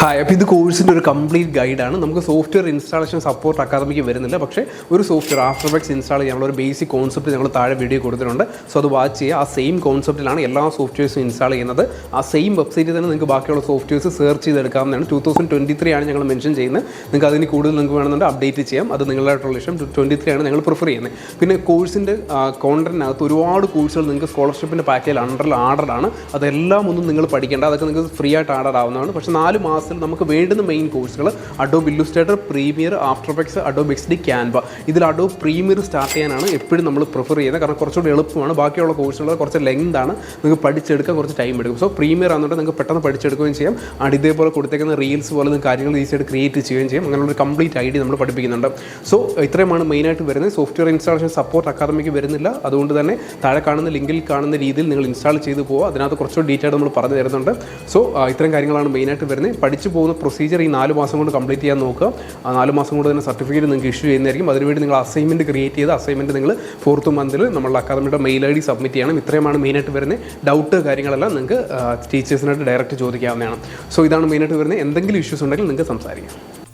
Hi, അപ്പോൾ ഇത് കോഴ്സിൻ്റെ ഒരു കംപ്ലീറ്റ് ഗൈഡാണ്. നമുക്ക് സോഫ്റ്റ്വെയർ ഇൻസ്റ്റാളേഷൻ സപ്പോർട്ട് അക്കാദമിക്ക് വരുന്നില്ല, പക്ഷേ ഒരു സോഫ്റ്റ്വെയർ ആഫ്റ്റർ എഫക്ട്സ് ഇൻസ്റ്റാൾ ചെയ്യാനുള്ള ഒരു ബേസിക് കോൺസെപ്റ്റ് ഞങ്ങൾ താഴെ വീഡിയോ കൊടുത്തിട്ടുണ്ട്. സോ അത് വാച്ച് ചെയ്യുക. ആ സെയിം കോൺസെപ്റ്റിലാണ് എല്ലാ സോഫ്റ്റ്വെയർസും ഇൻസ്റ്റാൾ ചെയ്യുന്നത്. ആ സെയിം വെബ്സൈറ്റിൽ തന്നെ നിങ്ങൾക്ക് ബാക്കിയുള്ള സോഫ്റ്റ്വെയർസ് സെർച്ച് ചെയ്തെടുക്കാവുന്നതാണ്. 2023 ആണ് ഞങ്ങൾ മെൻഷൻ ചെയ്യുന്നത്. നിങ്ങൾക്ക് അതിന് കൂടുതൽ നിങ്ങൾക്ക് വേണമെന്നുണ്ട് അപ്ഡേറ്റ് ചെയ്യാം. അത് നിങ്ങളായിട്ടുള്ള ഇഷ്ടം. 23 ആണ് ഞങ്ങൾ പ്രിഫർ ചെയ്യുന്നത്. പിന്നെ കോഴ്സിൻ്റെ കോണ്ടന്റിനകത്ത് ഒരുപാട് കോഴ്സുകൾ നിങ്ങൾക്ക് സ്കോളർഷിപ്പിൻ്റെ പാക്കേജിൽ അണ്ടറിൽ ആർഡറാണ്. അതെല്ലാം ഒന്നും നിങ്ങൾ പഠിക്കേണ്ട, അതൊക്കെ നിങ്ങൾക്ക് ഫ്രീ ആയിട്ട് ആർഡർ ആവുന്നതാണ്. പക്ഷേ 4 മാസത്തിൽ നമുക്ക് വേണ്ടുന്ന മെയിൻ കോഴ്സുകൾ Adobe Illustrator, premier, after effects, Adobe XD, Canva. ഇതിൽ അഡോബ് പ്രീമിയർ സ്റ്റാർട്ട് ചെയ്യാനാണ് എപ്പോഴും നമ്മൾ പ്രിഫർ ചെയ്യുന്നത്. കാരണം കുറച്ചുകൂടി എളുപ്പമാണ്. ബാക്കിയുള്ള കോഴ്സുകൾ കുറച്ച് ലെങ്ത് ആണ്, നിങ്ങൾക്ക് പഠിച്ചെടുക്കാൻ കുറച്ച് ടൈം എടുക്കും. സോ പ്രീമിയർ ആണെന്നുണ്ടെങ്കിൽ നിങ്ങൾക്ക് പെട്ടെന്ന് പഠിച്ചെടുക്കുകയും ചെയ്യാം. ഇതേപോലെ കൊടുത്തേക്കുന്ന റീൽസ് പോലെ നിങ്ങൾക്ക് കാര്യങ്ങൾ ഈസിയായിട്ട് ക്രിയേറ്റ് ചെയ്യുകയും ചെയ്യും. അങ്ങനെയുള്ള കംപ്ലീറ്റ് ഐഡിയ നമ്മൾ പഠിപ്പിക്കുന്നുണ്ട്. സോ ഇത്രയുമാണ് മെയിനായിട്ട് വരുന്നത്. സോഫ്റ്റ്വെയർ ഇൻസ്റ്റാളേഷൻ സപ്പോർട്ട് അക്കാദമിക്ക് വരുന്നില്ല. അതുകൊണ്ട് തന്നെ താഴെ കാണുന്ന ലിങ്കിൽ കാണുന്ന രീതിയിൽ നിങ്ങൾ ഇൻസ്റ്റാൾ ചെയ്ത് പോവുക. അതിനകത്ത് കുറച്ചുകൂടി ഡീറ്റെയിൽ നമ്മൾ പറഞ്ഞു തരുന്നുണ്ട്. സോ ഇത്രയും കാര്യങ്ങളാണ് മെയിനായിട്ട് വരുന്നത്. പഠിച്ചു പോകുന്ന പ്രൊസീജിയർ ഈ 4 മാസം കൊണ്ട് കംപ്ലീറ്റ് ചെയ്യാൻ നോക്കുക. ആ 4 മാസം കൊണ്ട് തന്നെ സർട്ടിഫിക്കറ്റ് നിങ്ങൾക്ക് ഇഷ്യൂ ചെയ്യുന്നതായിരിക്കും. അതിനുവേണ്ടി നിങ്ങൾ അസൈൻമെൻറ്റ് ക്രിയേറ്റ് ചെയ്ത് അസൈൻമെൻറ്റ് നിങ്ങൾ 4th മന്തിൽ നമ്മളുടെ അക്കാദമിയുടെ മെയിൽ ID സബ്മിറ്റ് ചെയ്യണം. ഇത്രയുമാണ് മെയിനായിട്ട് വരുന്നത്. ഡൗട്ട് കാര്യങ്ങളെല്ലാം നിങ്ങൾക്ക് ടീച്ചേഴ്സിനായിട്ട് ഡയറക്റ്റ് ചോദിക്കാവുന്നതാണ്. സോ ഇതാണ് മെയിനായിട്ട് വരുന്നത്. എന്തെങ്കിലും ഇഷ്യൂസ് ഉണ്ടെങ്കിൽ നിങ്ങൾക്ക് സംസാരിക്കാം.